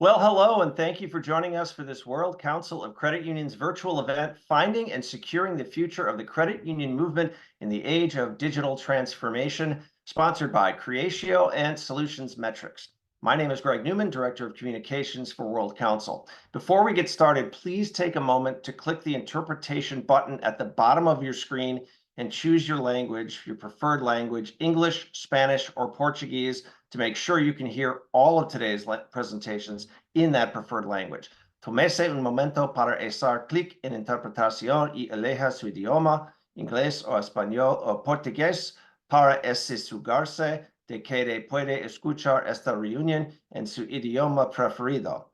Well, hello, and thank you for joining us for this World Council of Credit Unions virtual event, Finding and Securing the Future of the Credit Union Movement in the Age of Digital Transformation, sponsored by Creatio and Solutions Metrics. My name is Greg Newman, Director of Communications for World Council. Before we get started, please take a moment to click the interpretation button at the bottom of your screen and choose your language, your preferred language, English, Spanish, or Portuguese, to make sure you can hear all of today's presentations in that preferred language. Tómese un momento para hacer clic en interpretación y elija su idioma, inglés o español o portugués, para asegurarse de que puede escuchar esta reunión en su idioma preferido.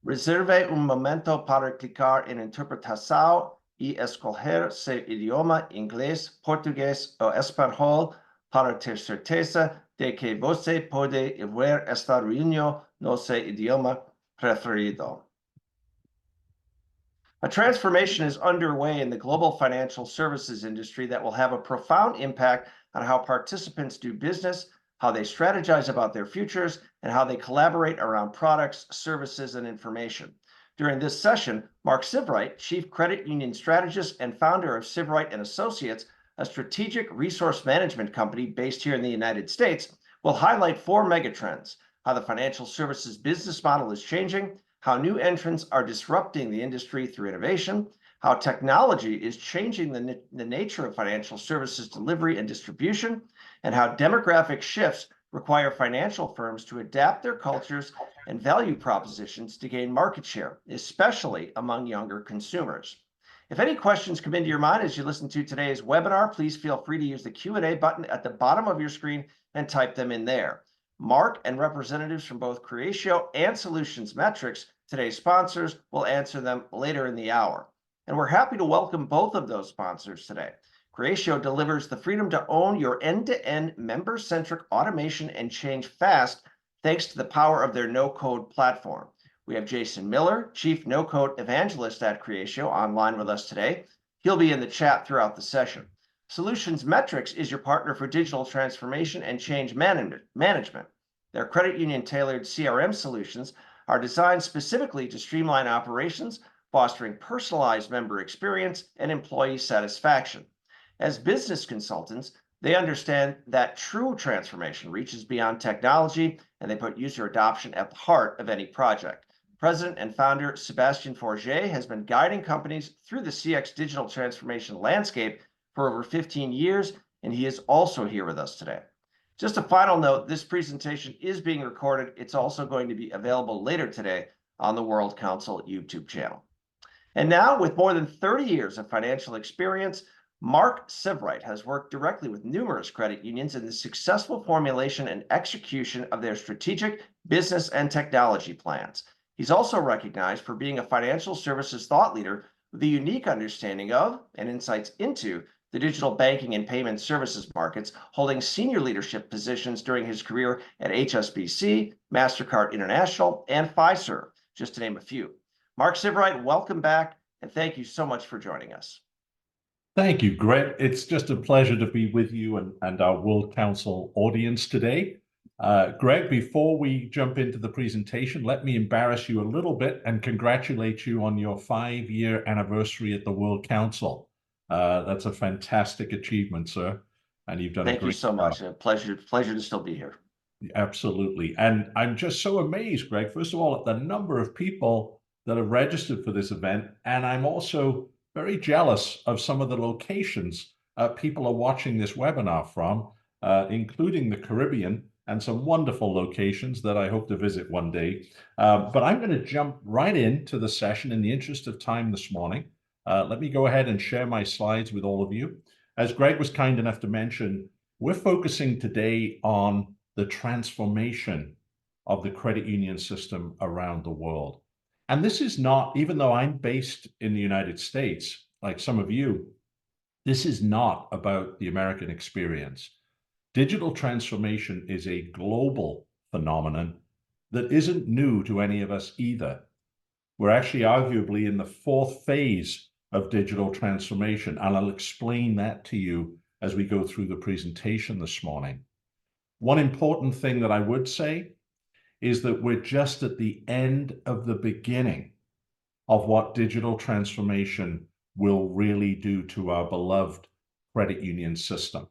Reserve un momento para clicar en interpretación y escoger su idioma, inglés, portugués o español, para ter certeza de que você pode ver esta reunião no seu idioma preferido. A transformation is underway in the global financial services industry that will have a profound impact on how participants do business, how they strategize about their futures, and how they collaborate around products, services, and information. During this session, Mark Sievewright, Chief Credit Union Strategist and founder of Sievewright Associates, a strategic resource management company based here in the United States, will highlight four megatrends: how the financial services business model is changing, how new entrants are disrupting the industry through innovation, how technology is changing the nature of financial services delivery and distribution, and how demographic shifts require financial firms to adapt their cultures and value propositions to gain market share, especially among younger consumers. If any questions come into your mind as you listen to today's webinar, please feel free to use the Q&A button at the bottom of your screen and type them in there. Mark and representatives from both Creatio and Solutions Metrics, today's sponsors, will answer them later in the hour. And we're happy to welcome both of those sponsors today. Creatio delivers the freedom to own your end-to-end member-centric automation and change fast, thanks to the power of their no-code platform. We have Jason Miller, Chief No-Code Evangelist at Creatio, online with us today. He'll be in the chat throughout the session. Solutions Metrics is your partner for digital transformation and change management. Their credit union-tailored CRM solutions are designed specifically to streamline operations, fostering personalized member experience and employee satisfaction. As business consultants, they understand that true transformation reaches beyond technology, and they put user adoption at the heart of any project. President and founder Sébastien Forget has been guiding companies through the CX digital transformation landscape for over 15 years, and he is also here with us today. Just a final note, this presentation is being recorded. It's also going to be available later today on the World Council YouTube channel. And now, with more than 30 years of financial experience, Mark Sievewright has worked directly with numerous credit unions in the successful formulation and execution of their strategic business and technology plans. He's also recognized for being a financial services thought leader with a unique understanding of and insights into the digital banking and payment services markets, holding senior leadership positions during his career at HSBC, MasterCard International, and Fiserv, just to name a few. Mark Sievewright, welcome back, and thank you so much for joining us. Thank you, Greg. It's just a pleasure to be with you and our World Council audience today. Greg, before we jump into the presentation, let me embarrass you a little bit and congratulate you on your 5-year anniversary at the World Council. That's a fantastic achievement, sir. And you've done a great job. Thank you so much. A pleasure to still be here. Absolutely. And I'm just so amazed, Greg, first of all, at the number of people that have registered for this event. And I'm also very jealous of some of the locations people are watching this webinar from, including the Caribbean and some wonderful locations that I hope to visit one day. But I'm going to jump right into the session in the interest of time this morning. Let me go ahead and share my slides with all of you. As Greg was kind enough to mention, we're focusing today on the transformation of the credit union system around the world. And this is not, even though I'm based in the United States, like some of you, this is not about the American experience. Digital transformation is a global phenomenon that isn't new to any of us either. We're actually arguably in the 4th phase of digital transformation, and I'll explain that to you as we go through the presentation this morning. One important thing that I would say is that we're just at the end of the beginning of what digital transformation will really do to our beloved credit union system.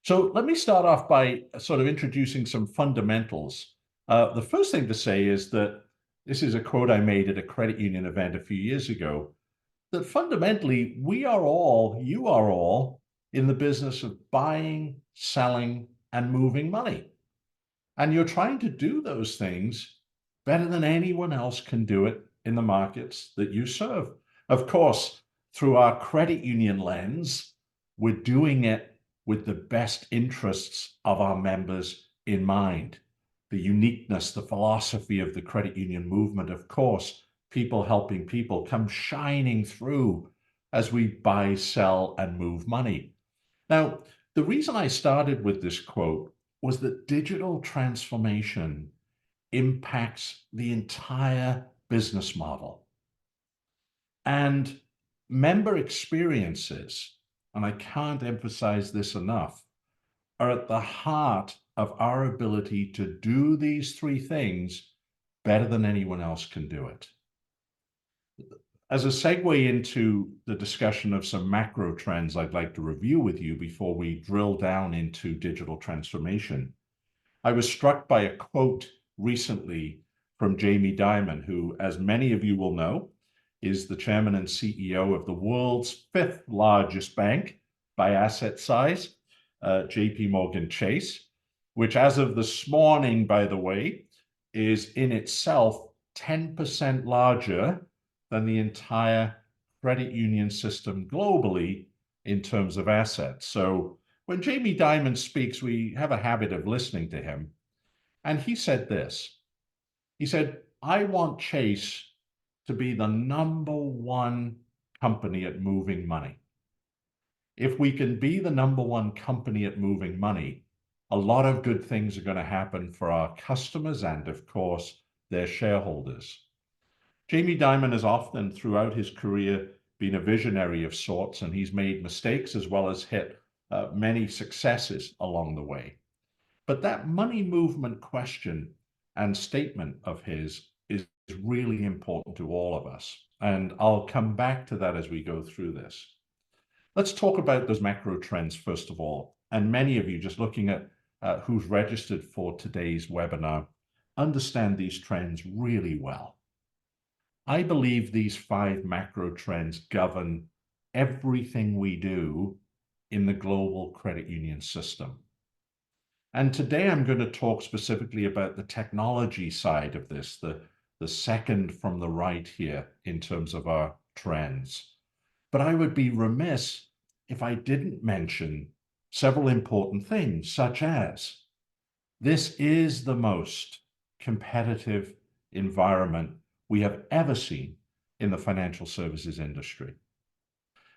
So let me start off by sort of introducing some fundamentals. The first thing to say is that this is a quote I made at a credit union event a few years ago, that fundamentally you are all in the business of buying, selling, and moving money. And you're trying to do those things better than anyone else can do it in the markets that you serve. Of course, through our credit union lens, we're doing it with the best interests of our members in mind. The uniqueness, the philosophy of the credit union movement, of course, people helping people come shining through as we buy, sell, and move money. Now, the reason I started with this quote was that digital transformation impacts the entire business model. And member experiences, and I can't emphasize this enough, are at the heart of our ability to do these three things better than anyone else can do it. As a segue into the discussion of some macro trends I'd like to review with you before we drill down into digital transformation, I was struck by a quote recently from Jamie Dimon, who, as many of you will know, is the chairman and CEO of the world's fifth largest bank by asset size, JP Morgan Chase, which as of this morning, by the way, is in itself 10% larger than the entire credit union system globally in terms of assets. So when Jamie Dimon speaks, we have a habit of listening to him. And he said this. He said, I want Chase to be the number one company at moving money. If we can be the number one company at moving money, a lot of good things are going to happen for our customers and, of course, their shareholders. Jamie Dimon has often, throughout his career, been a visionary of sorts, and he's made mistakes as well as hit many successes along the way. But that money movement question and statement of his is really important to all of us. And I'll come back to that as we go through this. Let's talk about those macro trends first of all. And many of you, just looking at who's registered for today's webinar, understand these trends really well. I believe these 5 macro trends govern everything we do in the global credit union system. And today I'm going to talk specifically about the technology side of this, the second from the right here in terms of our trends. But I would be remiss if I didn't mention several important things, such as this is the most competitive environment we have ever seen in the financial services industry.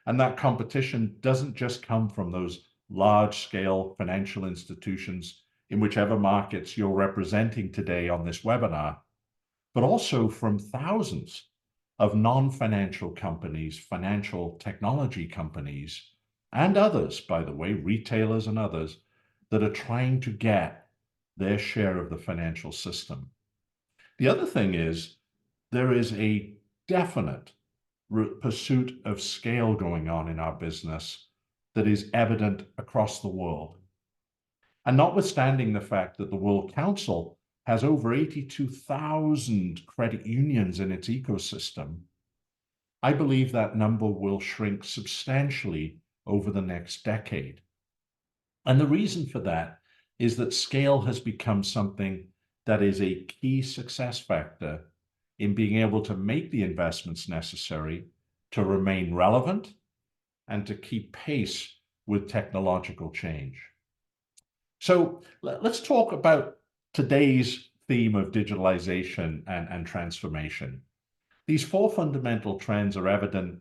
And that competition doesn't just come from those large-scale financial institutions in whichever markets you're representing today on this webinar, but also from thousands of non-financial companies, financial technology companies, and others, by the way, retailers and others, that are trying to get their share of the financial system. The other thing is, there is a definite pursuit of scale going on in our business that is evident across the world. And notwithstanding the fact that the World Council has over 82,000 credit unions in its ecosystem, I believe that number will shrink substantially over the next decade. And the reason for that is that scale has become something that is a key success factor in being able to make the investments necessary to remain relevant and to keep pace with technological change. So let's talk about today's theme of digitalization and transformation. These 4 fundamental trends are evident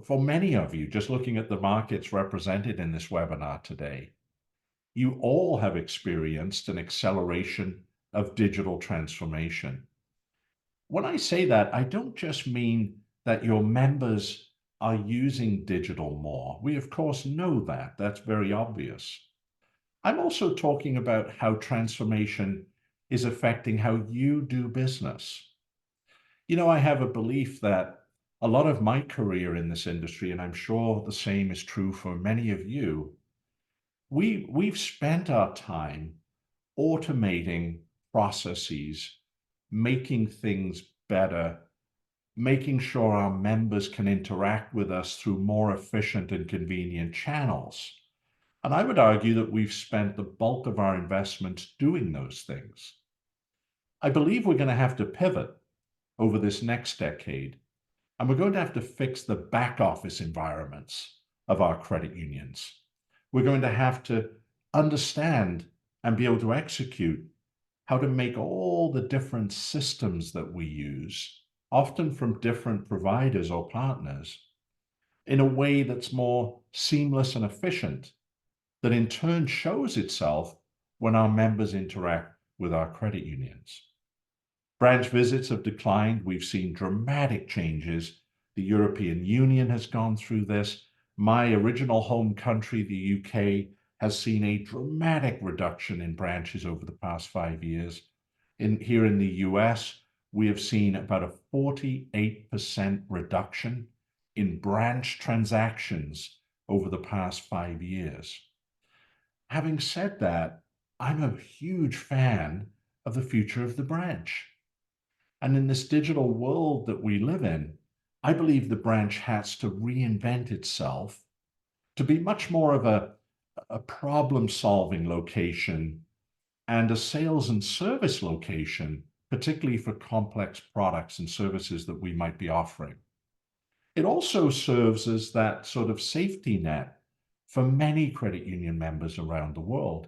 for many of you, just looking at the markets represented in this webinar today. You all have experienced an acceleration of digital transformation. When I say that, I don't just mean that your members are using digital more. We, of course, know that. That's very obvious. I'm also talking about how transformation is affecting how you do business. I have a belief that a lot of my career in this industry, and I'm sure the same is true for many of you, we've spent our time automating processes, making things better, making sure our members can interact with us through more efficient and convenient channels. And I would argue that we've spent the bulk of our investments doing those things. I believe we're going to have to pivot over this next decade, and we're going to have to fix the back office environments of our credit unions. We're going to have to understand and be able to execute how to make all the different systems that we use, often from different providers or partners, in a way that's more seamless and efficient, that in turn shows itself when our members interact with our credit unions. Branch visits have declined. We've seen dramatic changes. The European Union has gone through this. My original home country, the UK, has seen a dramatic reduction in branches over the past 5 years. Here in the US, we have seen about a 48% reduction in branch transactions over the past 5 years. Having said that, I'm a huge fan of the future of the branch. And in this digital world that we live in, I believe the branch has to reinvent itself to be much more of a problem-solving location and a sales and service location, particularly for complex products and services that we might be offering. It also serves as that sort of safety net for many credit union members around the world.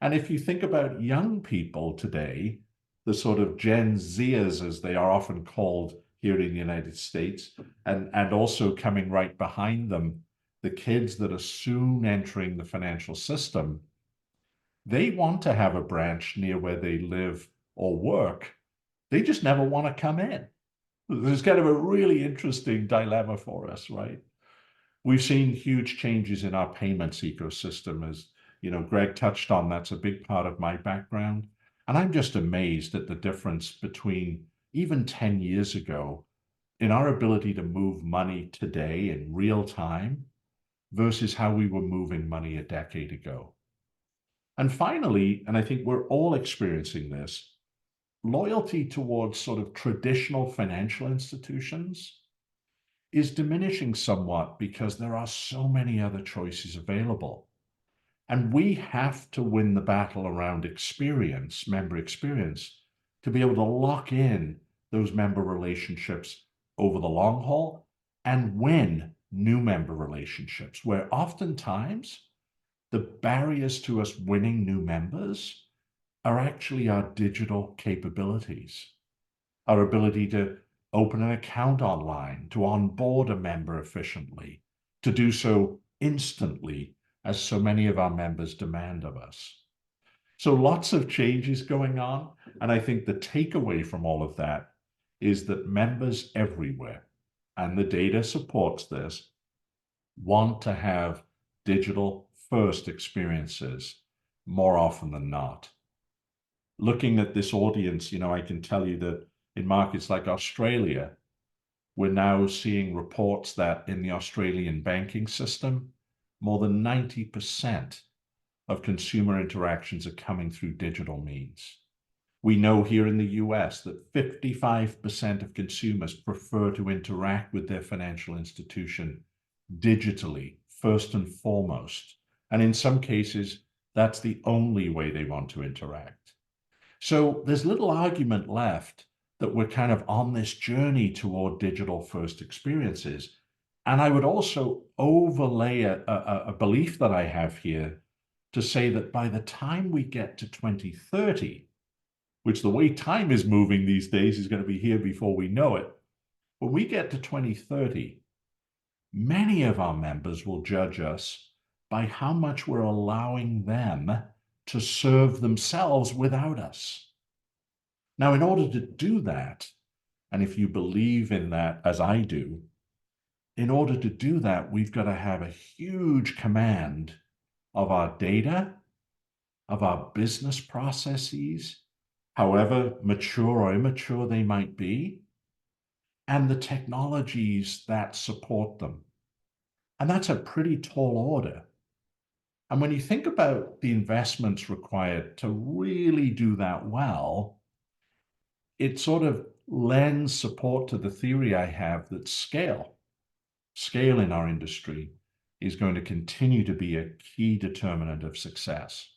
And if you think about young people today, the sort of Gen Zers, as they are often called here in the United States, and also coming right behind them, the kids that are soon entering the financial system, they want to have a branch near where they live or work. They just never want to come in. There's kind of a really interesting dilemma for us, right? We've seen huge changes in our payments ecosystem. As Greg touched on, that's a big part of my background. And I'm just amazed at the difference between even 10 years ago in our ability to move money today in real time versus how we were moving money a decade ago. And finally, and I think we're all experiencing this, loyalty towards sort of traditional financial institutions is diminishing somewhat because there are so many other choices available. And we have to win the battle around experience, member experience, to be able to lock in those member relationships over the long haul and win new member relationships, where oftentimes the barriers to us winning new members are actually our digital capabilities, our ability to open an account online, to onboard a member efficiently, to do so instantly, as so many of our members demand of us. So lots of changes going on. And I think the takeaway from all of that is that members everywhere, and the data supports this, want to have digital first experiences more often than not. Looking at this audience, I can tell you that in markets like Australia, we're now seeing reports that in the Australian banking system, more than 90% of consumer interactions are coming through digital means. We know here in the US that 55% of consumers prefer to interact with their financial institution digitally, first and foremost. And in some cases, that's the only way they want to interact. So there's little argument left that we're kind of on this journey toward digital first experiences. And I would also overlay a belief that I have here to say that by the time we get to 2030, which the way time is moving these days is going to be here before we know it, when we get to 2030, many of our members will judge us by how much we're allowing them to serve themselves without us. Now, in order to do that, and if you believe in that as I do, in order to do that, we've got to have a huge command of our data, of our business processes, however mature or immature they might be, and the technologies that support them. And that's a pretty tall order. And when you think about the investments required to really do that well, it sort of lends support to the theory I have that scale in our industry is going to continue to be a key determinant of success.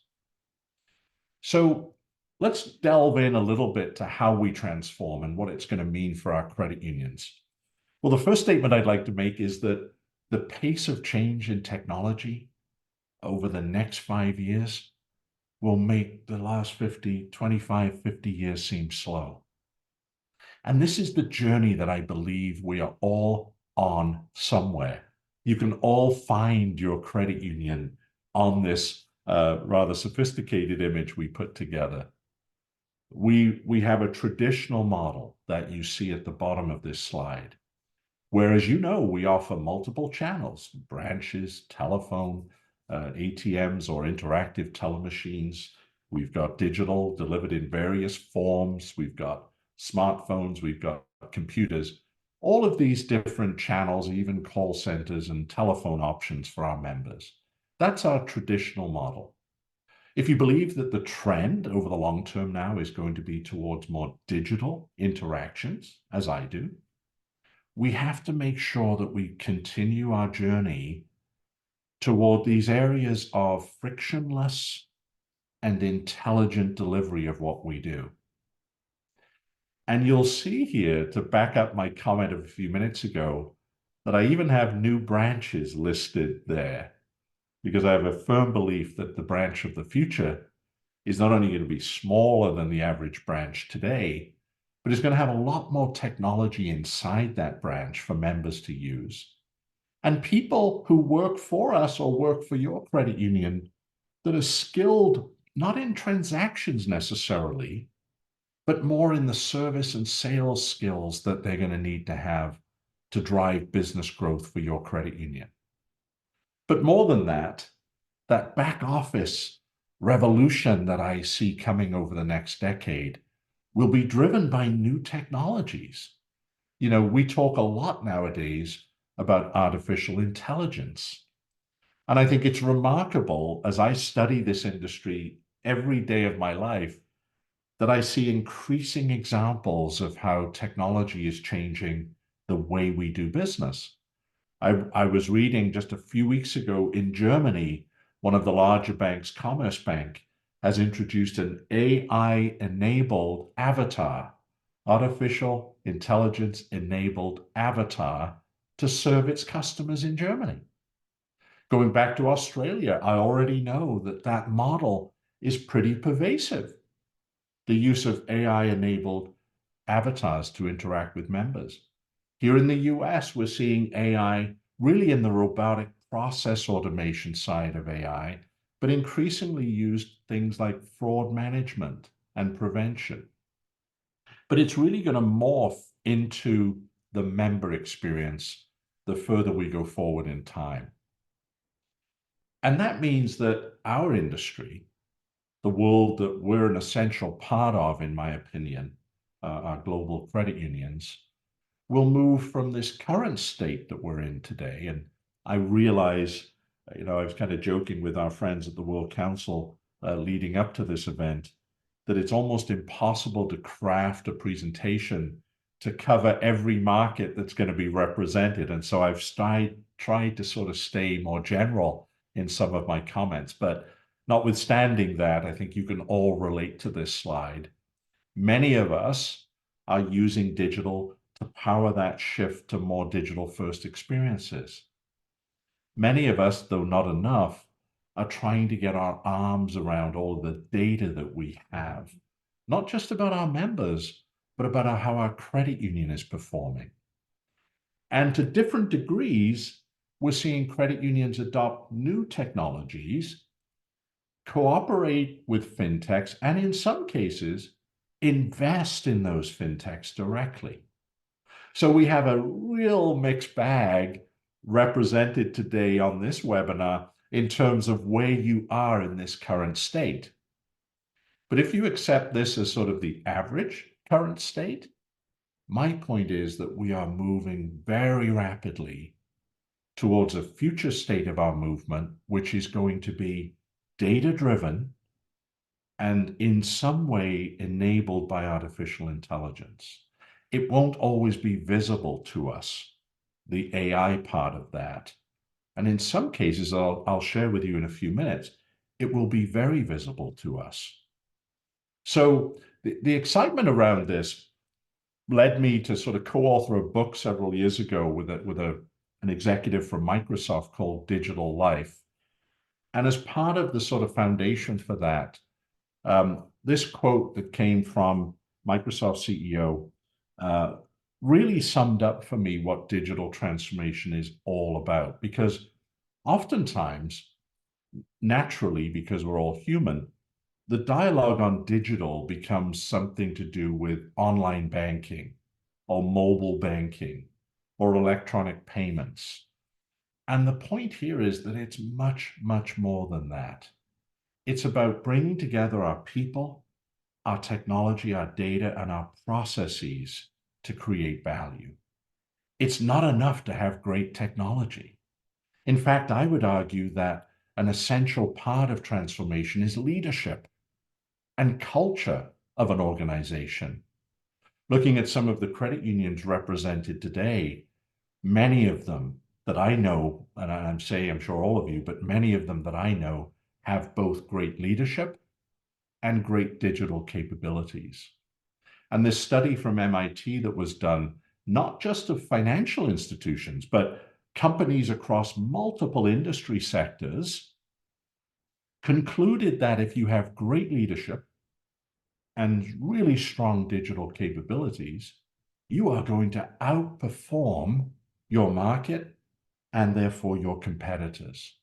So let's delve in a little bit to how we transform and what it's going to mean for our credit unions. Well, the first statement I'd like to make is that the pace of change in technology over the next 5 years will make the last 25, 50 years seem slow. And this is the journey that I believe we are all on somewhere. You can all find your credit union on this rather sophisticated image we put together. We have a traditional model that you see at the bottom of this slide. Whereas, we offer multiple channels, branches, telephone, ATMs, or interactive telemachines. We've got digital delivered in various forms. We've got smartphones. We've got computers. All of these different channels, even call centers and telephone options for our members. That's our traditional model. If you believe that the trend over the long term now is going to be towards more digital interactions, as I do, we have to make sure that we continue our journey toward these areas of frictionless and intelligent delivery of what we do. And you'll see here, to back up my comment of a few minutes ago, that I even have new branches listed there, because I have a firm belief that the branch of the future is not only going to be smaller than the average branch today, but it's going to have a lot more technology inside that branch for members to use. And people who work for us or work for your credit union that are skilled, not in transactions necessarily, but more in the service and sales skills that they're going to need to have to drive business growth for your credit union. But more than that back office revolution that I see coming over the next decade will be driven by new technologies. We talk a lot nowadays about artificial intelligence. And I think it's remarkable, as I study this industry every day of my life, that I see increasing examples of how technology is changing the way we do business. I was reading just a few weeks ago in Germany, one of the larger banks, Commerzbank, has introduced an AI-enabled avatar, artificial intelligence-enabled avatar, to serve its customers in Germany. Going back to Australia, I already know that model is pretty pervasive. The use of AI-enabled avatars to interact with members. Here in the US, we're seeing AI really in the robotic process automation side of AI, but increasingly used things like fraud management and prevention. But it's really going to morph into the member experience the further we go forward in time. And that means that our industry, the world that we're an essential part of, in my opinion, our global credit unions, will move from this current state that we're in today. And I realize, I was kind of joking with our friends at the World Council leading up to this event, that it's almost impossible to craft a presentation to cover every market that's going to be represented. And so I've tried to sort of stay more general in some of my comments. But notwithstanding that, I think you can all relate to this slide. Many of us are using digital to power that shift to more digital first experiences. Many of us, though not enough, are trying to get our arms around all of the data that we have, not just about our members, but about how our credit union is performing. And to different degrees, we're seeing credit unions adopt new technologies, cooperate with fintechs, and in some cases, invest in those fintechs directly. So we have a real mixed bag represented today on this webinar in terms of where you are in this current state. But if you accept this as sort of the average current state, my point is that we are moving very rapidly towards a future state of our movement, which is going to be data-driven and in some way enabled by artificial intelligence. It won't always be visible to us, the AI part of that. And in some cases, I'll share with you in a few minutes, it will be very visible to us. So the excitement around this led me to sort of co-author a book several years ago with an executive from Microsoft called Digital Life. And as part of the sort of foundation for that, this quote that came from Microsoft CEO really summed up for me what digital transformation is all about. Because oftentimes, naturally, because we're all human, the dialogue on digital becomes something to do with online banking or mobile banking or electronic payments. And the point here is that it's much, much more than that. It's about bringing together our people, our technology, our data, and our processes to create value. It's not enough to have great technology. In fact, I would argue that an essential part of transformation is leadership and culture of an organization. Looking at some of the credit unions represented today, many of them that I know, and I'm saying I'm sure all of you, but many of them that I know have both great leadership and great digital capabilities. And this study from MIT that was done, not just of financial institutions, but companies across multiple industry sectors, concluded that if you have great leadership and really strong digital capabilities, you are going to outperform your market and therefore your competitors.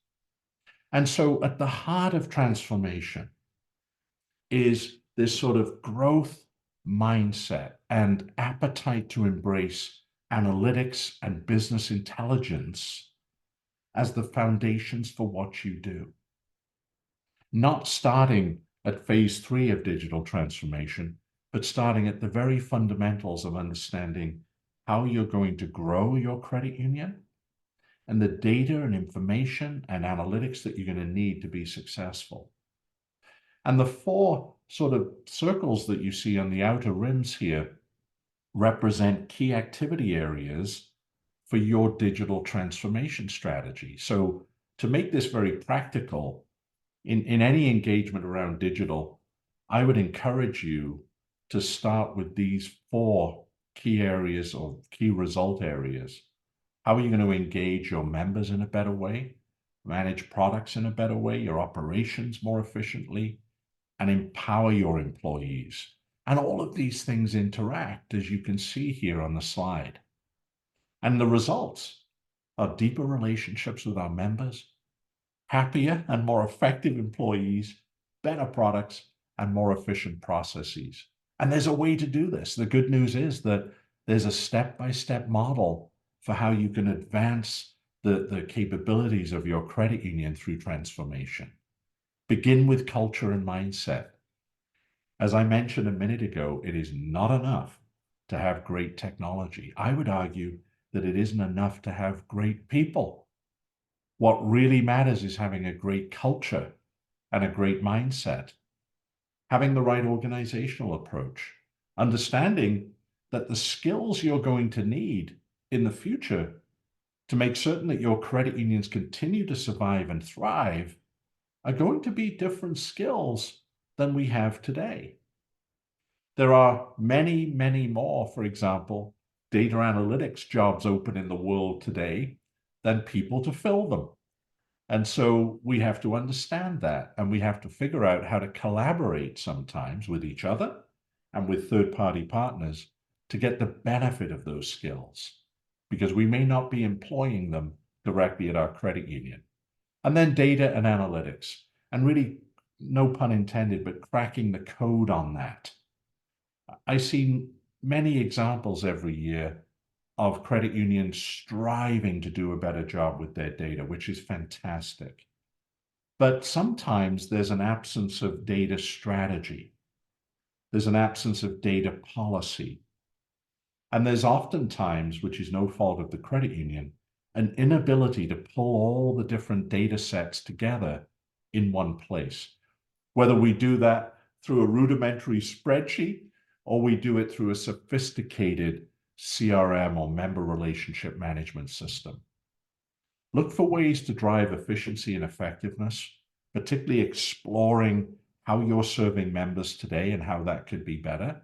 And so at the heart of transformation is this sort of growth mindset and appetite to embrace analytics and business intelligence as the foundations for what you do. Not starting at phase 3 of digital transformation, but starting at the very fundamentals of understanding how you're going to grow your credit union and the data and information and analytics that you're going to need to be successful. And the 4 sort of circles that you see on the outer rims here represent key activity areas for your digital transformation strategy. So to make this very practical, in any engagement around digital, I would encourage you to start with these 4 key areas or key result areas. How are you going to engage your members in a better way, manage products in a better way, your operations more efficiently, and empower your employees? And all of these things interact, as you can see here on the slide. And the results are deeper relationships with our members, happier and more effective employees, better products, and more efficient processes. And there's a way to do this. The good news is that there's a step-by-step model for how you can advance the capabilities of your credit union through transformation. Begin with culture and mindset. As I mentioned a minute ago, it is not enough to have great technology. I would argue that it isn't enough to have great people. What really matters is having a great culture and a great mindset, having the right organizational approach, understanding that the skills you're going to need in the future to make certain that your credit unions continue to survive and thrive are going to be different skills than we have today. There are many, many more, for example, data analytics jobs open in the world today than people to fill them. And so we have to understand that, and we have to figure out how to collaborate sometimes with each other and with third-party partners to get the benefit of those skills, because we may not be employing them directly at our credit union. And then data and analytics, and really, no pun intended, but cracking the code on that. I see many examples every year of credit unions striving to do a better job with their data, which is fantastic. But sometimes there's an absence of data strategy. There's an absence of data policy. And there's oftentimes, which is no fault of the credit union, an inability to pull all the different data sets together in one place. Whether we do that through a rudimentary spreadsheet or we do it through a sophisticated CRM or member relationship management system. Look for ways to drive efficiency and effectiveness, particularly exploring how you're serving members today and how that could be better.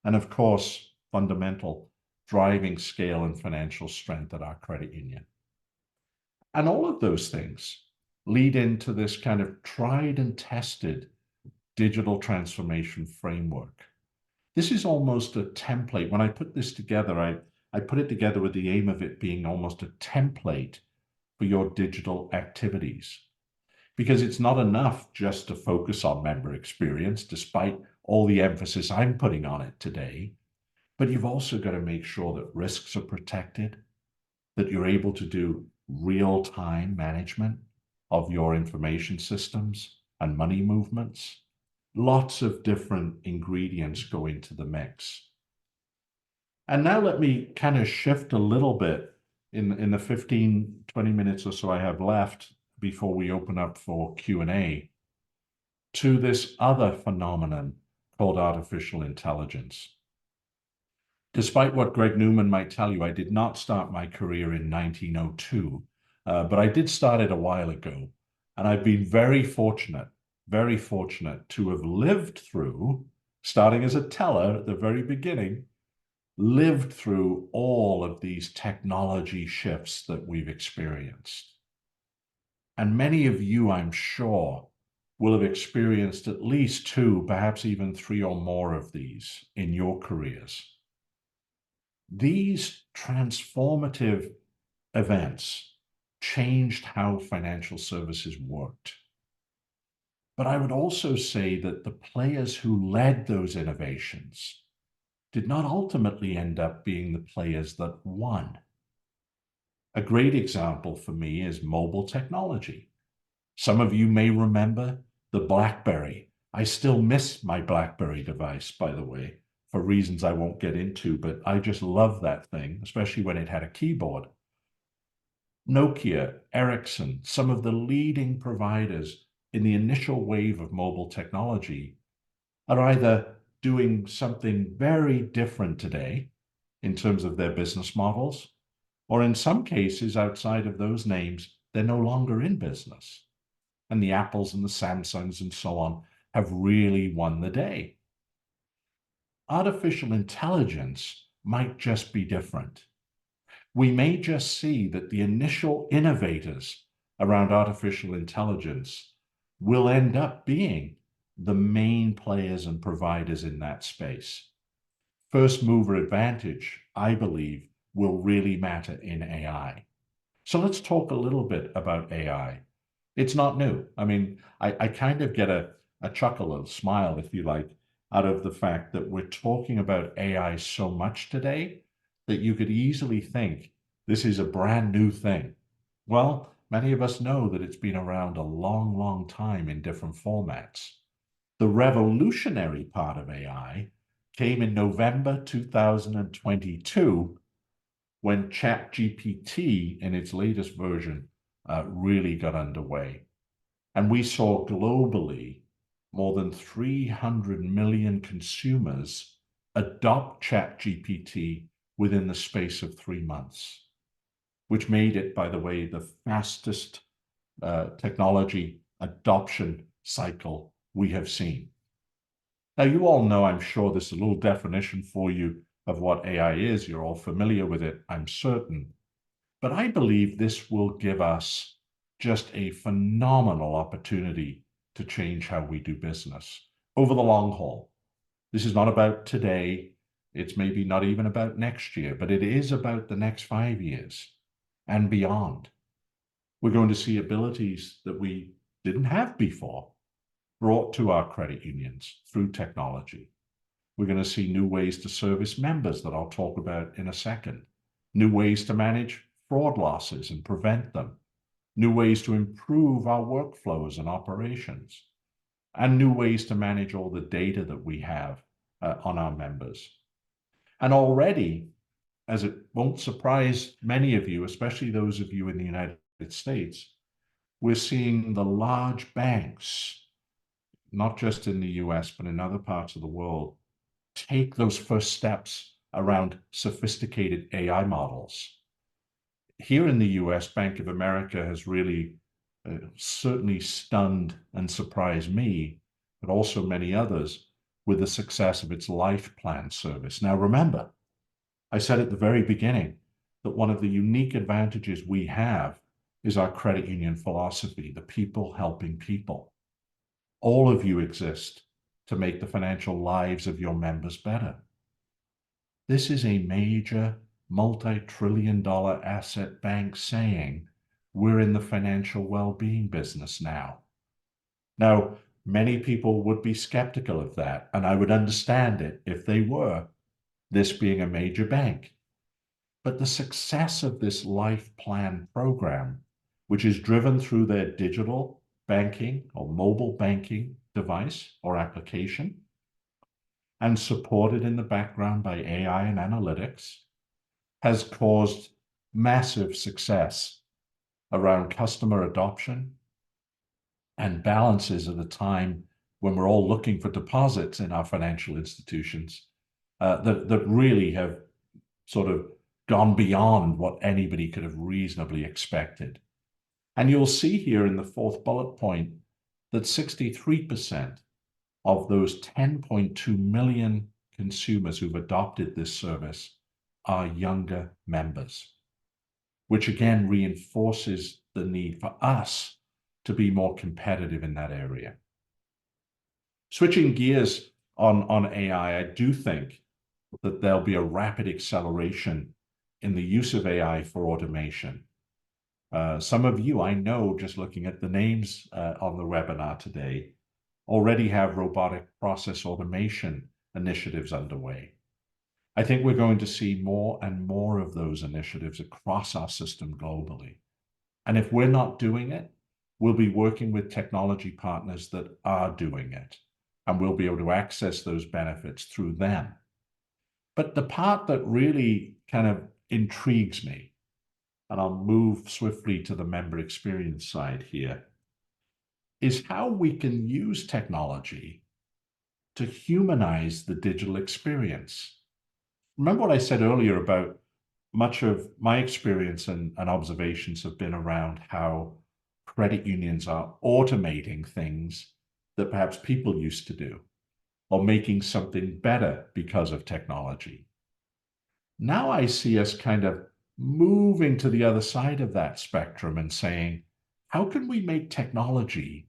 And of course, fundamental, driving scale and financial strength at our credit union. And all of those things lead into this kind of tried and tested digital transformation framework. This is almost a template. When I put this together, I put it together with the aim of it being almost a template for your digital activities. Because it's not enough just to focus on member experience, despite all the emphasis I'm putting on it today. But you've also got to make sure that risks are protected, that you're able to do real-time management of your information systems and money movements. Lots of different ingredients go into the mix. And now let me kind of shift a little bit in the 15, 20 minutes or so I have left before we open up for Q&A to this other phenomenon called artificial intelligence. Despite what Greg Newman might tell you, I did not start my career in 1902, but I did start it a while ago. And I've been very fortunate to have lived through, starting as a teller at the very beginning, lived through all of these technology shifts that we've experienced. And many of you, I'm sure, will have experienced at least 2, perhaps even 3 or more of these in your careers. These transformative events changed how financial services worked. But I would also say that the players who led those innovations did not ultimately end up being the players that won. A great example for me is mobile technology. Some of you may remember the BlackBerry. I still miss my BlackBerry device, by the way, for reasons I won't get into, but I just love that thing, especially when it had a keyboard. Nokia, Ericsson, some of the leading providers in the initial wave of mobile technology are either doing something very different today in terms of their business models, or in some cases outside of those names, they're no longer in business. And the Apples and the Samsungs and so on have really won the day. Artificial intelligence might just be different. We may just see that the initial innovators around artificial intelligence will end up being the main players and providers in that space. First mover advantage, I believe, will really matter in AI. So let's talk a little bit about AI. It's not new. I mean, I kind of get a chuckle, a smile, if you like, out of the fact that we're talking about AI so much today that you could easily think this is a brand new thing. Well, many of us know that it's been around a long, long time in different formats. The revolutionary part of AI came in November 2022 when ChatGPT in its latest version really got underway. And we saw globally more than 300 million consumers adopt ChatGPT within the space of 3 months, which made it, by the way, the fastest technology adoption cycle we have seen. Now, you all know, I'm sure, there's a little definition for you of what AI is. You're all familiar with it, I'm certain. But I believe this will give us just a phenomenal opportunity to change how we do business over the long haul. This is not about today. It's maybe not even about next year, but it is about the next 5 years and beyond. We're going to see abilities that we didn't have before brought to our credit unions through technology. We're going to see new ways to service members that I'll talk about in a second, new ways to manage fraud losses and prevent them, new ways to improve our workflows and operations, and new ways to manage all the data that we have on our members. And already, as it won't surprise many of you, especially those of you in the United States, we're seeing the large banks, not just in the US, but in other parts of the world, take those first steps around sophisticated AI models. Here in the US, Bank of America has really certainly stunned and surprised me, but also many others, with the success of its Life Plan service. Now, remember, I said at the very beginning that one of the unique advantages we have is our credit union philosophy, the people helping people. All of you exist to make the financial lives of your members better. This is a major multi-trillion-dollar asset bank saying we're in the financial well-being business now. Now, many people would be skeptical of that, and I would understand it if they were, this being a major bank. But the success of this Life Plan program, which is driven through their digital banking or mobile banking device or application, and supported in the background by AI and analytics, has caused massive success around customer adoption and balances at a time when we're all looking for deposits in our financial institutions that really have sort of gone beyond what anybody could have reasonably expected. And you'll see here in the fourth bullet point that 63% of those 10.2 million consumers who've adopted this service are younger members, which again reinforces the need for us to be more competitive in that area. Switching gears on AI, I do think that there'll be a rapid acceleration in the use of AI for automation. Some of you, I know, just looking at the names on the webinar today, already have robotic process automation initiatives underway. I think we're going to see more and more of those initiatives across our system globally. And if we're not doing it, we'll be working with technology partners that are doing it, and we'll be able to access those benefits through them. But the part that really kind of intrigues me, and I'll move swiftly to the member experience side here, is how we can use technology to humanize the digital experience. Remember what I said earlier about much of my experience and observations have been around how credit unions are automating things that perhaps people used to do, or making something better because of technology. Now I see us kind of moving to the other side of that spectrum and saying, how can we make technology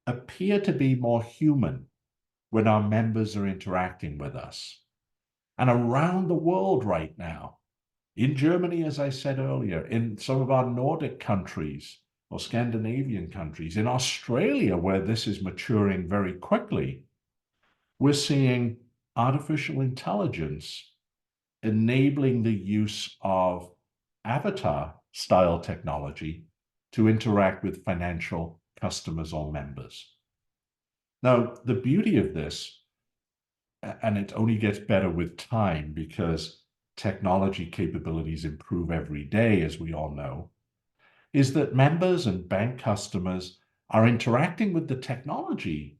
appear to be more human when our members are interacting with us? And around the world right now, in Germany, as I said earlier, in some of our Nordic countries or Scandinavian countries, in Australia, where this is maturing very quickly, we're seeing artificial intelligence enabling the use of avatar-style technology to interact with financial customers or members. Now, the beauty of this, and it only gets better with time because technology capabilities improve every day, as we all know, is that members and bank customers are interacting with the technology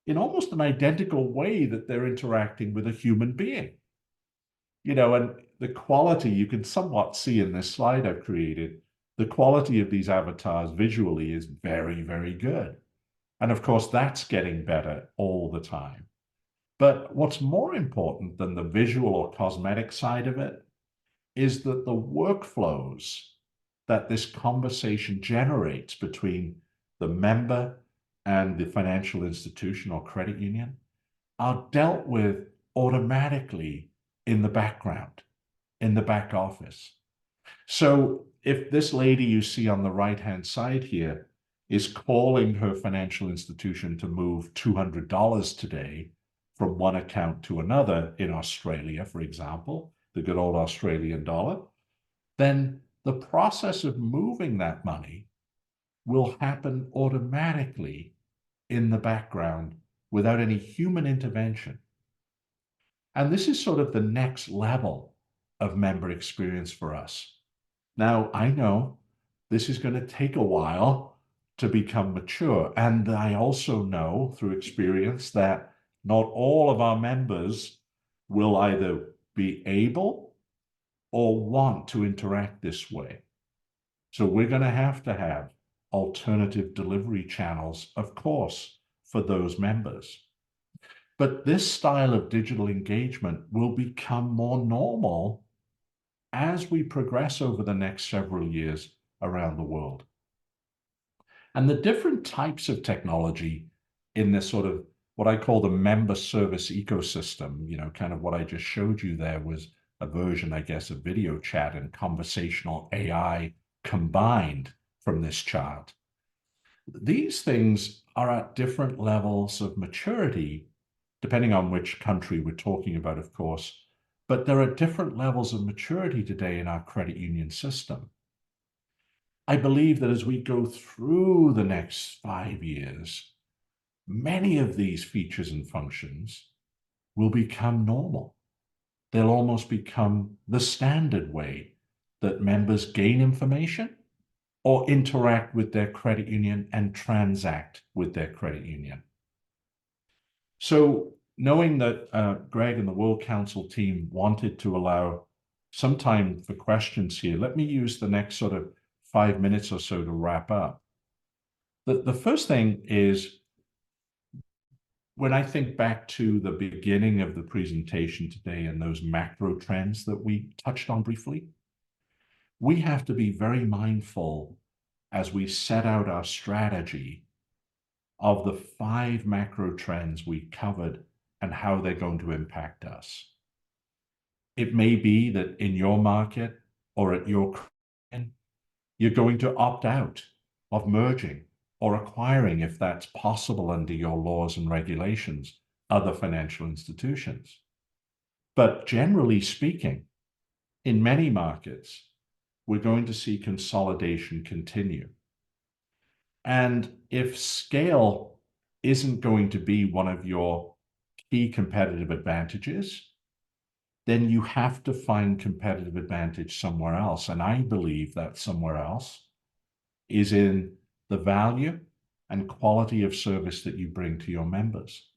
in almost an identical way that they're interacting with a human being. You know, and the quality you can somewhat see in this slide I've created, the quality of these avatars visually is very, very good. And of course, that's getting better all the time. But what's more important than the visual or cosmetic side of it is that the workflows that this conversation generates between the member and the financial institution or credit union are dealt with automatically in the background, in the back office. So if this lady you see on the right-hand side here is calling her financial institution to move $200 today from one account to another in Australia, for example, the good old Australian dollar, then the process of moving that money will happen automatically in the background without any human intervention. And this is sort of the next level of member experience for us. Now, I know this is going to take a while to become mature. And I also know through experience that not all of our members will either be able or want to interact this way. So we're going to have alternative delivery channels, of course, for those members. But this style of digital engagement will become more normal as we progress over the next several years around the world. And the different types of technology in this sort of what I call the member service ecosystem, kind of what I just showed you there was a version, I guess, of video chat and conversational AI combined from this chart. These things are at different levels of maturity, depending on which country we're talking about, of course, but there are different levels of maturity today in our credit union system. I believe that as we go through the next 5 years, many of these features and functions will become normal. They'll almost become the standard way that members gain information or interact with their credit union and transact with their credit union. So knowing that Greg and the World Council team wanted to allow some time for questions here, let me use the next sort of 5 minutes or so to wrap up. The first thing is, when I think back to the beginning of the presentation today and those macro trends that we touched on briefly, we have to be very mindful as we set out our strategy of the 5 macro trends we covered and how they're going to impact us. It may be that in your market or at your client, you're going to opt out of merging or acquiring, if that's possible under your laws and regulations, other financial institutions. But generally speaking, in many markets, we're going to see consolidation continue. And if scale isn't going to be one of your key competitive advantages, then you have to find competitive advantage somewhere else. And I believe that somewhere else is in the value and quality of service that you bring to your members.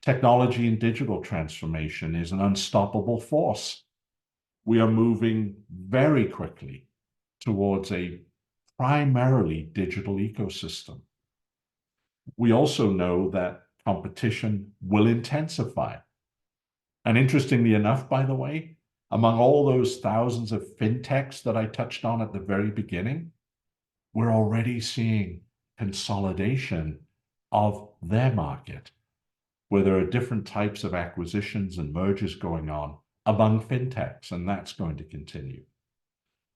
Technology and digital transformation is an unstoppable force. We are moving very quickly towards a primarily digital ecosystem. We also know that competition will intensify. And interestingly enough, by the way, among all those thousands of fintechs that I touched on at the very beginning, we're already seeing consolidation of their market, where there are different types of acquisitions and mergers going on among fintechs, and that's going to continue.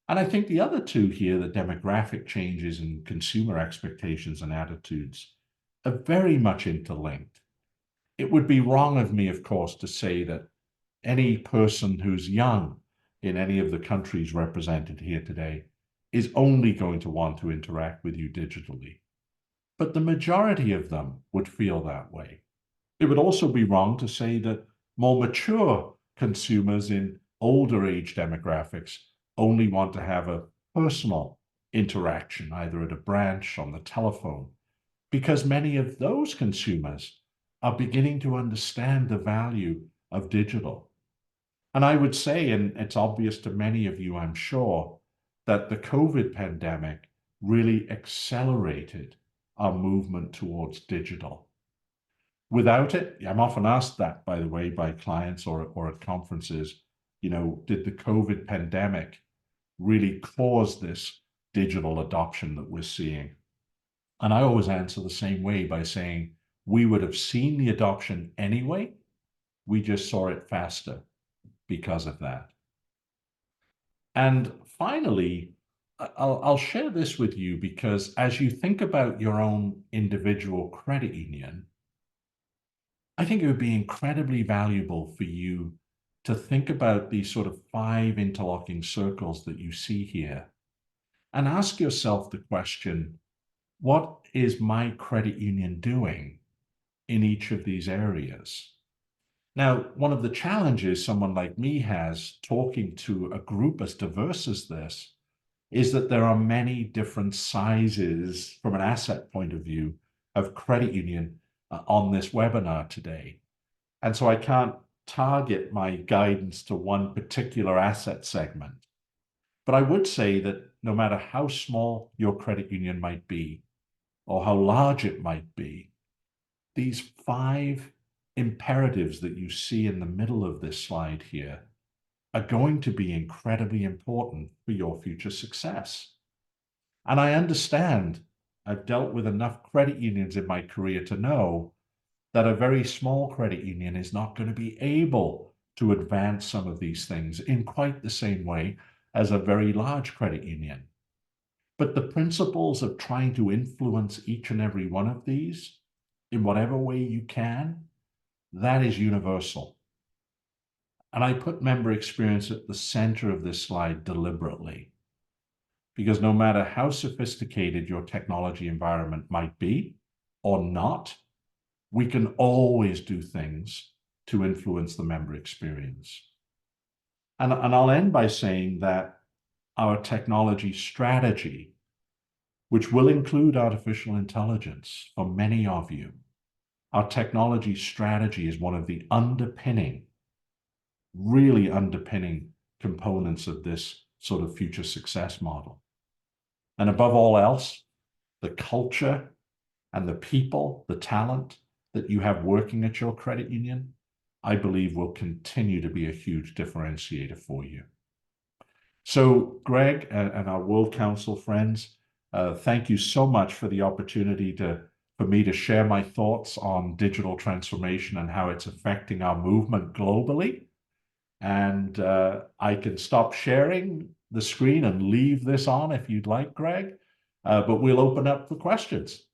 And I think the other two here, the demographic changes and consumer expectations and attitudes, are very much interlinked. It would be wrong of me, of course, to say that any person who's young in any of the countries represented here today is only going to want to interact with you digitally. But the majority of them would feel that way. It would also be wrong to say that more mature consumers in older age demographics only want to have a personal interaction, either at a branch, on the telephone, because many of those consumers are beginning to understand the value of digital. And I would say, and it's obvious to many of you, I'm sure, that the COVID pandemic really accelerated our movement towards digital. Without it, I'm often asked that, by the way, by clients or at conferences, did the COVID pandemic really cause this digital adoption that we're seeing? And I always answer the same way by saying, we would have seen the adoption anyway. We just saw it faster because of that. And finally, I'll share this with you because as you think about your own individual credit union, I think it would be incredibly valuable for you to think about these sort of 5 interlocking circles that you see here and ask yourself the question, what is my credit union doing in each of these areas? Now, one of the challenges someone like me has talking to a group as diverse as this is that there are many different sizes from an asset point of view of credit union on this webinar today. And so I can't target my guidance to one particular asset segment. But I would say that no matter how small your credit union might be or how large it might be, these 5 imperatives that you see in the middle of this slide here are going to be incredibly important for your future success. And I understand, I've dealt with enough credit unions in my career to know that a very small credit union is not going to be able to advance some of these things in quite the same way as a very large credit union. But the principles of trying to influence each and every one of these in whatever way you can, that is universal. And I put member experience at the center of this slide deliberately, because no matter how sophisticated your technology environment might be or not, we can always do things to influence the member experience. And I'll end by saying that our technology strategy, which will include artificial intelligence for many of you, our technology strategy is one of the really underpinning components of this sort of future success model. And above all else, the culture and the people, the talent that you have working at your credit union, I believe will continue to be a huge differentiator for you. So Greg and our World Council friends, thank you so much for the opportunity for me to share my thoughts on digital transformation and how it's affecting our movement globally. And I can stop sharing the screen and leave this on if you'd like, Greg, but we'll open up for questions.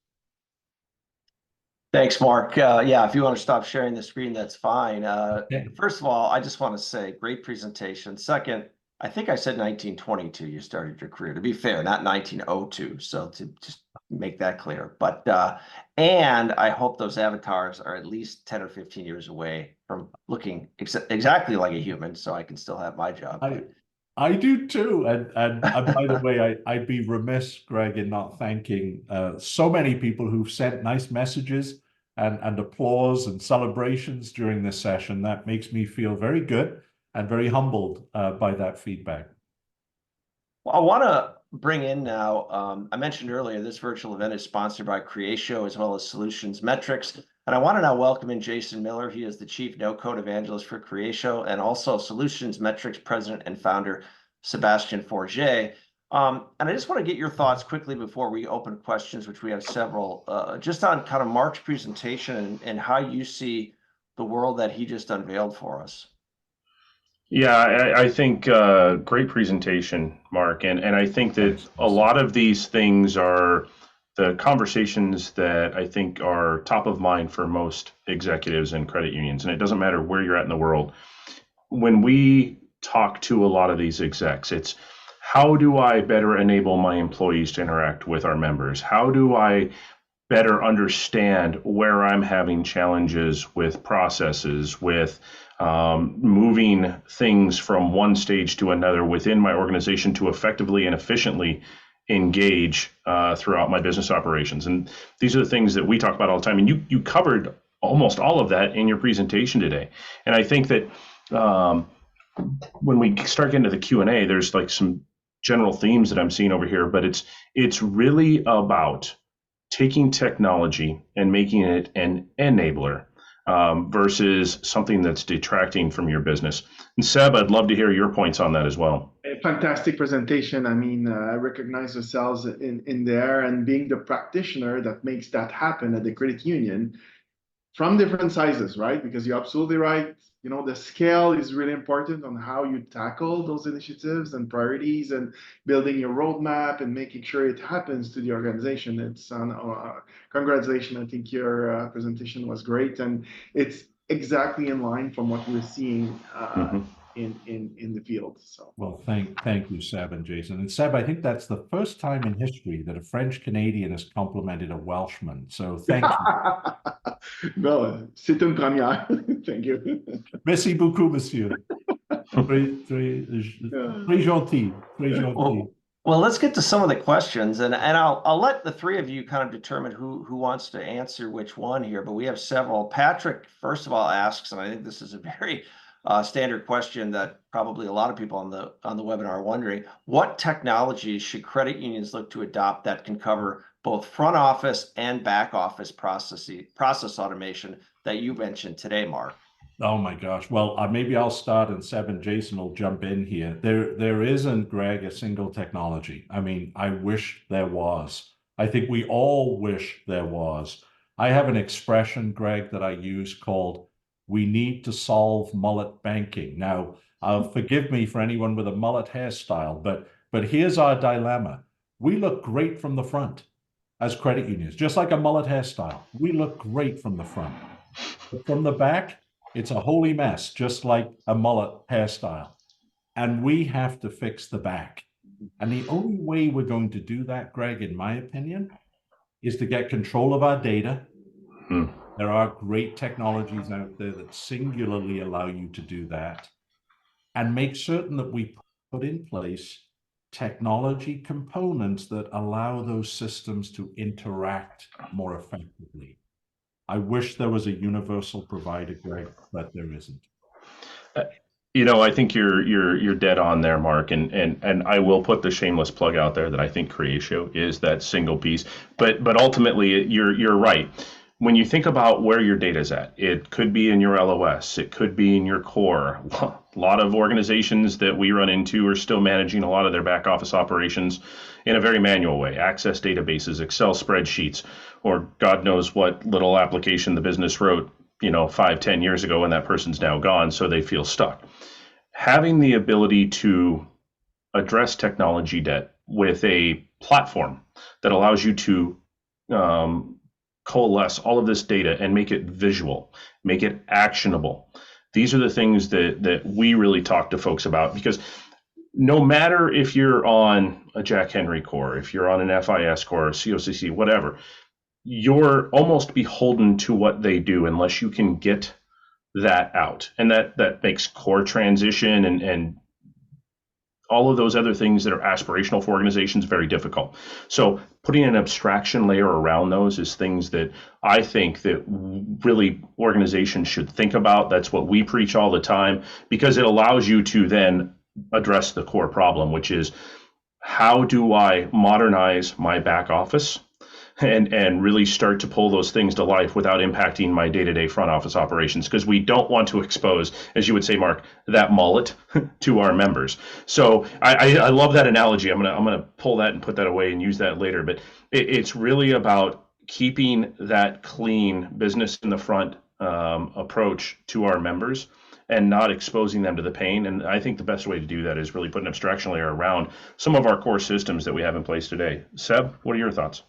Thanks, Mark. Yeah, if you want to stop sharing the screen, that's fine. Okay. First of all, I just want to say great presentation. Second, I think I said 1922 you started your career. To be fair, not 1902. So to just make that clear. But and I hope those avatars are at least 10 or 15 years away from looking exactly like a human, so I can still have my job. I do too. And by the way, I'd be remiss, Greg, in not thanking so many people who've sent nice messages and applause and celebrations during this session. That makes me feel very good and very humbled by that feedback. Well, I want to bring in now, I mentioned earlier, this virtual event is sponsored by Creatio as well as Solutions Metrics. And I want to now welcome in Jason Miller. He is the Chief No-Code Evangelist for Creatio and also Solutions Metrics President and Founder, Sebastian Forget. And I just want to get your thoughts quickly before we open questions, which we have several, just on kind of Mark's presentation and how you see the world that he just unveiled for us. Yeah, I think great presentation, Mark. And I think that a lot of these things are the conversations that I think are top of mind for most executives and credit unions. And it doesn't matter where you're at in the world. When we talk to a lot of these execs, it's how do I better enable my employees to interact with our members? How do I better understand where I'm having challenges with processes, with moving things from one stage to another within my organization to effectively and efficiently engage throughout my business operations. And these are the things that we talk about all the time. And you covered almost all of that in your presentation today. And I think that when we start getting to the Q&A, there's like some general themes that I'm seeing over here, but it's really about taking technology and making it an enabler versus something that's detracting from your business. And Seb, I'd love to hear your points on that as well. A fantastic presentation. I mean, I recognize ourselves in there, and being the practitioner that makes that happen at the credit union from different sizes, right? Because you're absolutely right. You know, the scale is really important on how you tackle those initiatives and priorities and building your roadmap and making sure it happens to the organization. It's congratulations. I think your presentation was great, and it's exactly in line from what we're seeing in the field. So Well, thank you, Seb and Jason. And Seb, I think that's the first time in history that a French Canadian has complimented a Welshman. So thank you. no, c'est une première. Thank you. Merci beaucoup, monsieur. Très gentil, très gentil. Well, let's get to some of the questions, and I'll let the three of you kind of determine who wants to answer which one here. But we have several. Patrick, first of all, asks, and I think this is a very standard question that probably a lot of people on the webinar are wondering: what technologies should credit unions look to adopt that can cover both front office and back office process automation that you mentioned today, Mark? Oh my gosh. Well, maybe I'll start and Seb and Jason will jump in here. There isn't, Greg, a single technology. I mean, I wish there was. I think we all wish there was. I have an expression, Greg, that I use called, we need to solve mullet banking. Now, forgive me for anyone with a mullet hairstyle, but here's our dilemma. We look great from the front as credit unions, just like a mullet hairstyle. We look great from the front. But from the back, it's a holy mess, just like a mullet hairstyle. And we have to fix the back. And the only way we're going to do that, Greg, in my opinion, is to get control of our data. There are great technologies out there that singularly allow you to do that, and make certain that we put in place technology components that allow those systems to interact more effectively. I wish there was a universal provider, Greg, but there isn't. You know, I think you're dead on there, Mark, and I will put the shameless plug out there that I think Creatio is that single piece. But ultimately, you're right. When you think about where your data is at, it could be in your LOS, it could be in your core. A lot of organizations that we run into are still managing a lot of their back office operations in a very manual way. Access databases, Excel spreadsheets, or God knows what little application the business wrote, 5-10 years ago, and that person's now gone, so they feel stuck. Having the ability to address technology debt with a platform that allows you to coalesce all of this data and make it visual, make it actionable. These are the things that we really talk to folks about, because no matter if you're on a Jack Henry core, if you're on an FIS core, COCC, whatever, you're almost beholden to what they do unless you can get that out. And that makes core transition and all of those other things that are aspirational for organizations very difficult. So putting an abstraction layer around those is things that I think that really organizations should think about. That's what we preach all the time, because it allows you to then address the core problem, which is, how do I modernize my back office and really start to pull those things to life without impacting my day-to-day front office operations? Because we don't want to expose, as you would say, Mark, that mullet to our members. So I love that analogy. I'm gonna pull that and put that away and use that later. But it's really about keeping that clean business in the front approach to our members and not exposing them to the pain. And I think the best way to do that is really put an abstraction layer around some of our core systems that we have in place today. Seb, what are your thoughts?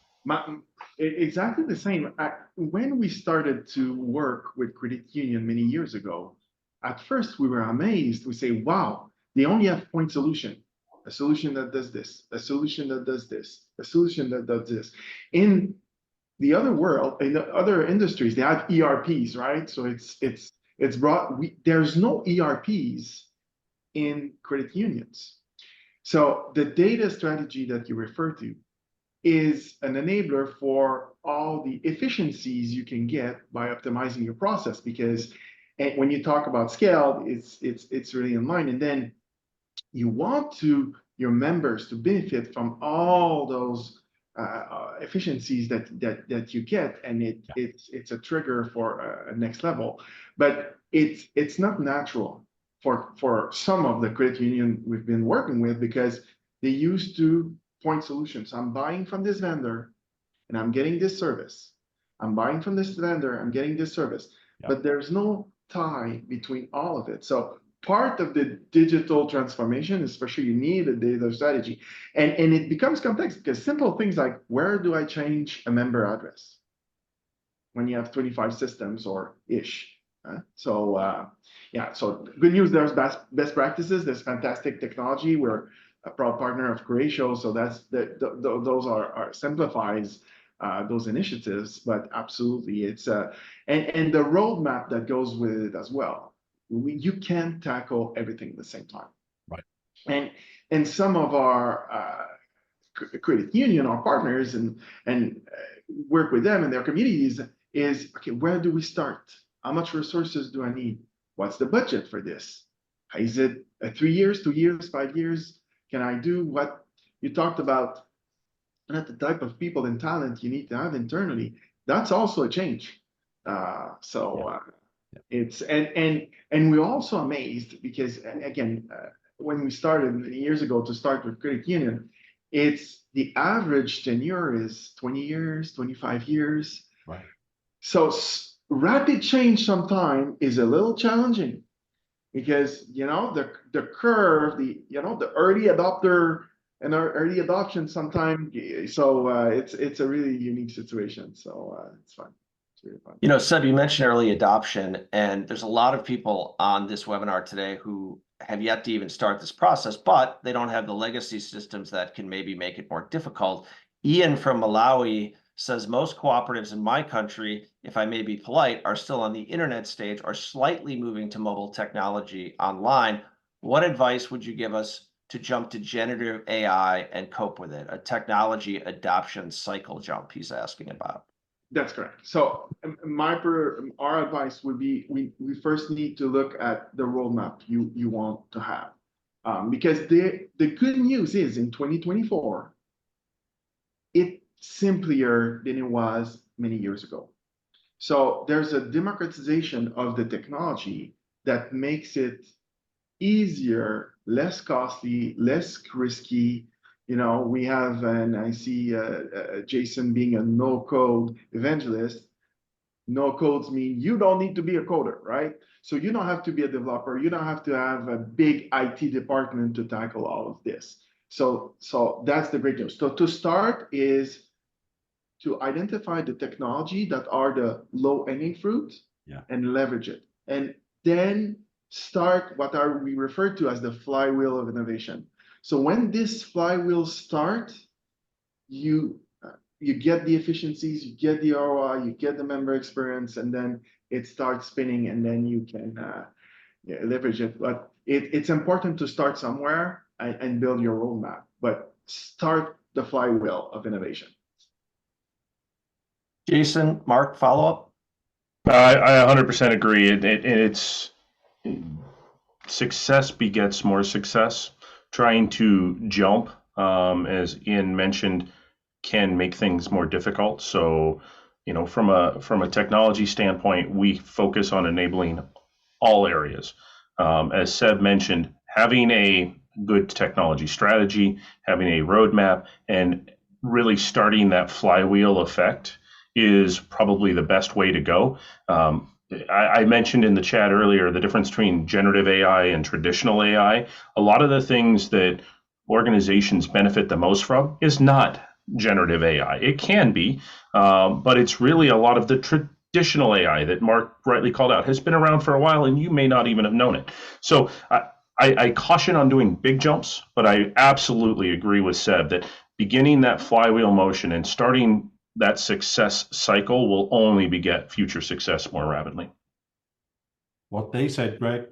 Exactly the same. When we started to work with Credit Union many years ago, at first we were amazed. We say, wow, they only have point solution, a solution that does this, a solution that does this, a solution that does this. In the other world, in the other industries, they have ERPs, right? So it's brought, there's no ERPs in credit unions. So the data strategy that you refer to is an enabler for all the efficiencies you can get by optimizing your process. Because when you talk about scale, it's really in line. And then you want your members to benefit from all those efficiencies that you get, and it's a trigger for a next level. But it's not natural for some of the credit union we've been working with, because they used to point solutions. I'm buying from this vendor and I'm getting this service. I'm buying from this vendor, I'm getting this service. But there's no tie between all of it. So part of the digital transformation is for sure you need a data strategy. And it becomes complex, because simple things like, where do I change a member address when you have 25 systems or ish? Yeah, so good news, there's best practices, there's fantastic technology. We're a proud partner of Croatia, so those are simplifies those initiatives, but absolutely it's and the roadmap that goes with it as well. You can't tackle everything at the same time. Right. And some of our credit union, our partners, and work with them and their communities is, okay, where do we start? How much resources do I need? What's the budget for this? Is it 3 years, 2 years, 5 years? Can I do what you talked about? Not the type of people and talent you need to have internally. That's also a change. It's and we're also amazed because again, when we started many years ago to start with Credit Union, it's the average tenure is 20 years, 25 years. Right. So rapid change sometimes is a little challenging because the curve, the early adopter and our early adoption sometimes. So it's a really unique situation. So it's fun. It's really fun. Seb, you mentioned early adoption, and there's a lot of people on this webinar today who have yet to even start this process, but they don't have the legacy systems that can maybe make it more difficult. Ian from Malawi says most cooperatives in my country, if I may be polite, are still on the internet stage or slightly moving to mobile technology online. What advice would you give us to jump to generative AI and cope with it? A technology adoption cycle jump he's asking about. That's correct. So our advice would be we first need to look at the roadmap you want to have, because the good news is in 2024, it's simpler than it was many years ago. So there's a democratization of the technology that makes it easier, less costly, less risky. We have, and I see Jason being a no-code evangelist. No codes mean you don't need to be a coder, right? So you don't have to be a developer. You don't have to have a big IT department to tackle all of this. So that's the great news. So to start is to identify the technology that are the low-hanging fruit, and leverage it. And then start what we refer to as the flywheel of innovation. So when this flywheel starts, you get the efficiencies, you get the ROI, you get the member experience, and then it starts spinning, and then you can leverage it. But it's important to start somewhere and build your roadmap, but start the flywheel of innovation. Jason, Mark, follow up? I 100% agree. It's success begets more success. Trying to jump, as Ian mentioned, can make things more difficult. So, from a technology standpoint, we focus on enabling all areas. As Seb mentioned, having a good technology strategy, having a roadmap, and really starting that flywheel effect is probably the best way to go. I mentioned in the chat earlier the difference between generative AI and traditional AI. A lot of the things that organizations benefit the most from is not generative AI. It can be, but it's really a lot of the traditional AI that Mark rightly called out has been around for a while, and you may not even have known it. So I caution on doing big jumps, but I absolutely agree with Seb that beginning that flywheel motion and starting that success cycle will only beget future success more rapidly. What they said, Greg.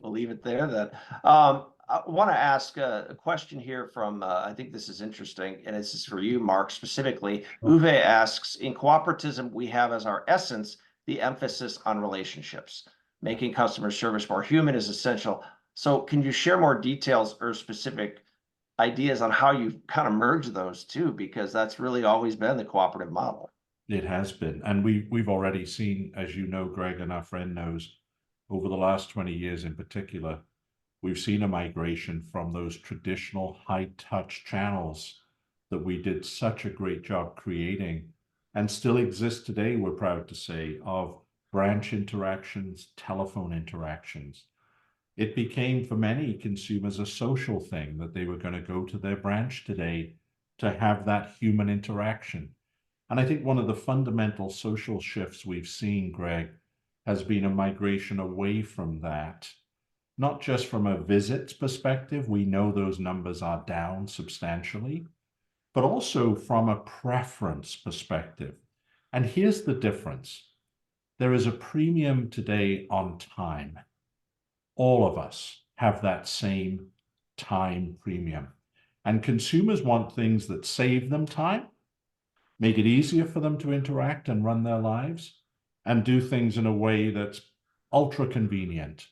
We'll leave it there then. I want to ask a question here from, I think this is interesting, and this is for you, Mark, specifically. Uwe asks, in cooperativism, we have as our essence the emphasis on relationships. Making customer service more human is essential. So can you share more details or specific ideas on how you kind of merge those two? Because that's really always been the cooperative model. It has been. And we've already seen, as you know, Greg, and our friend knows, over the last 20 years in particular, we've seen a migration from those traditional high-touch channels that we did such a great job creating and still exist today, we're proud to say, of branch interactions, telephone interactions. It became for many consumers a social thing that they were going to go to their branch today to have that human interaction. And I think one of the fundamental social shifts we've seen, Greg, has been a migration away from that. Not just from a visits perspective, we know those numbers are down substantially, but also from a preference perspective. And here's the difference. There is a premium today on time. All of us have that same time premium. And consumers want things that save them time, make it easier for them to interact and run their lives, and do things in a way that's ultra convenient.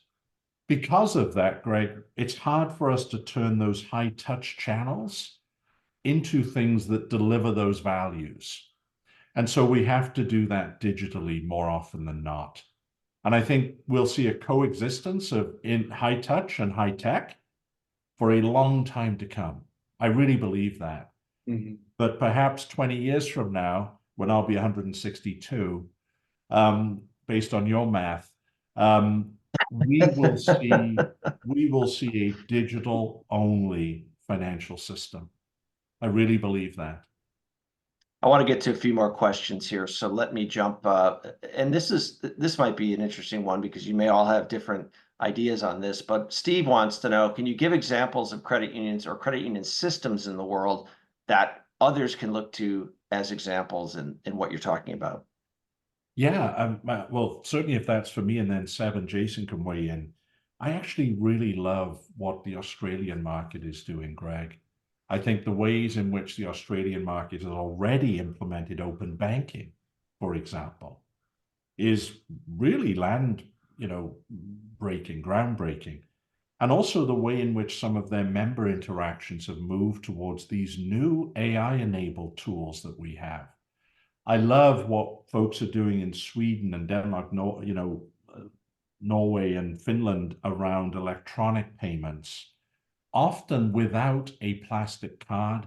Because of that, Greg, it's hard for us to turn those high touch channels into things that deliver those values. And so we have to do that digitally more often than not. And I think we'll see a coexistence of in high touch and high tech for a long time to come. I really believe that. Mm-hmm. But perhaps 20 years from now, when I'll be 162, based on your math, we will see a digital only financial system. I really believe that. I want to get to a few more questions here, so let me jump. And this might be an interesting one because you may all have different ideas on this. But Steve wants to know: can you give examples of credit unions or credit union systems in the world that others can look to as examples in what you're talking about? Yeah, well, certainly if that's for me, and then Seb and Jason can weigh in. I actually really love what the Australian market is doing, Greg. I think the ways in which the Australian market has already implemented open banking, for example, is really groundbreaking. And also the way in which some of their member interactions have moved towards these new AI-enabled tools that we have. I love what folks are doing in Sweden and Denmark, Norway and Finland around electronic payments, often without a plastic card,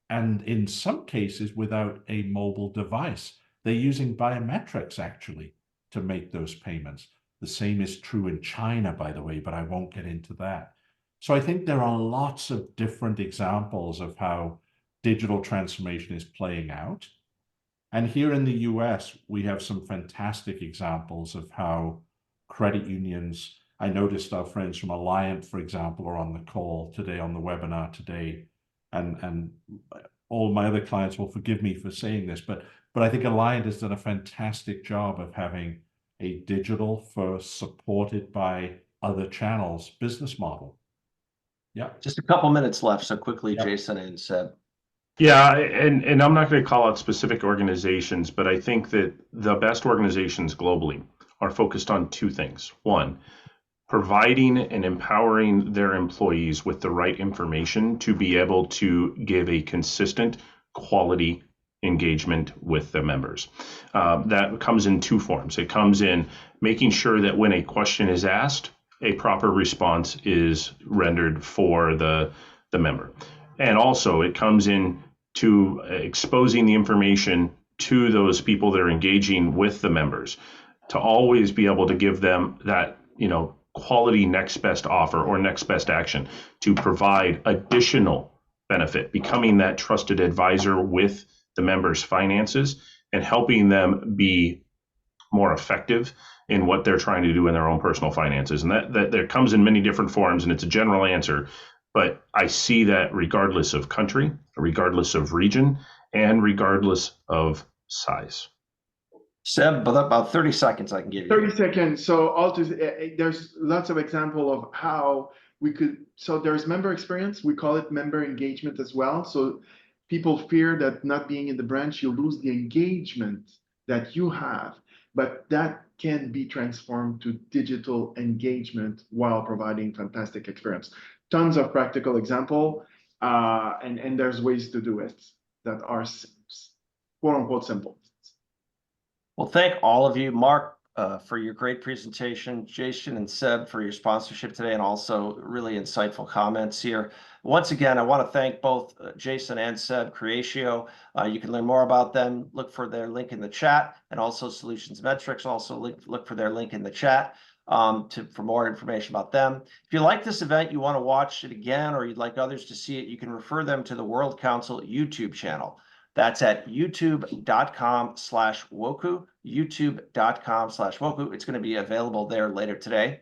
and in some cases without a mobile device. They're using biometrics actually to make those payments. The same is true in China, by the way, but I won't get into that. So I think there are lots of different examples of how digital transformation is playing out. And here in the US, we have some fantastic examples of how credit unions, I noticed our friends from Alliant, for example, are on the call today, on the webinar today. And all my other clients will forgive me for saying this, but I think Alliant has done a fantastic job of having a digital first, supported by other channels business model. Yeah. Just a couple minutes left, so quickly, Yep. Jason and Seb. Yeah, and I'm not going to call out specific organizations, but I think that the best organizations globally are focused on two things. One, providing and empowering their employees with the right information to be able to give a consistent quality engagement with the members. That comes in two forms. It comes in making sure that when a question is asked, a proper response is rendered for the member. And also it comes in to exposing the information to those people that are engaging with the members, to always be able to give them that, quality next best offer or next best action to provide additional benefit, becoming that trusted advisor with the members' finances and helping them be more effective in what they're trying to do in their own personal finances. And that comes in many different forms, and it's a general answer, but I see that regardless of country, regardless of region, and regardless of size. Seb, but about 30 seconds I can give you. 30 seconds. So there's lots of example of how we could, so there's member experience. We call it member engagement as well. So people fear that not being in the branch, you lose the engagement that you have, but that can be transformed to digital engagement while providing fantastic experience. Tons of practical example, and there's ways to do it that are quote unquote simple. Well, thank all of you, Mark, for your great presentation, Jason and Seb for your sponsorship today, and also really insightful comments here. Once again, I want to thank both Jason and Seb, Creatio. You can learn more about them. Look for their link in the chat, and also Solutions Metrics. Also look for their link in the chat for more information about them. If you like this event, you want to watch it again, or you'd like others to see it, you can refer them to the World Council YouTube channel. That's at youtube.com/Woku, youtube.com/Woku. It's going to be available there later today.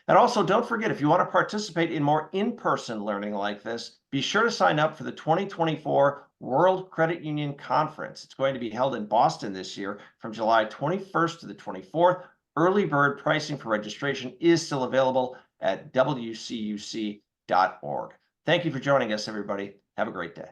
And also, don't forget, if you want to participate in more in-person learning like this, be sure to sign up for the 2024 World Credit Union Conference. It's going to be held in Boston this year from July 21st to the 24th. Early bird pricing for registration is still available at wcuc.org. Thank you for joining us, everybody. Have a great day.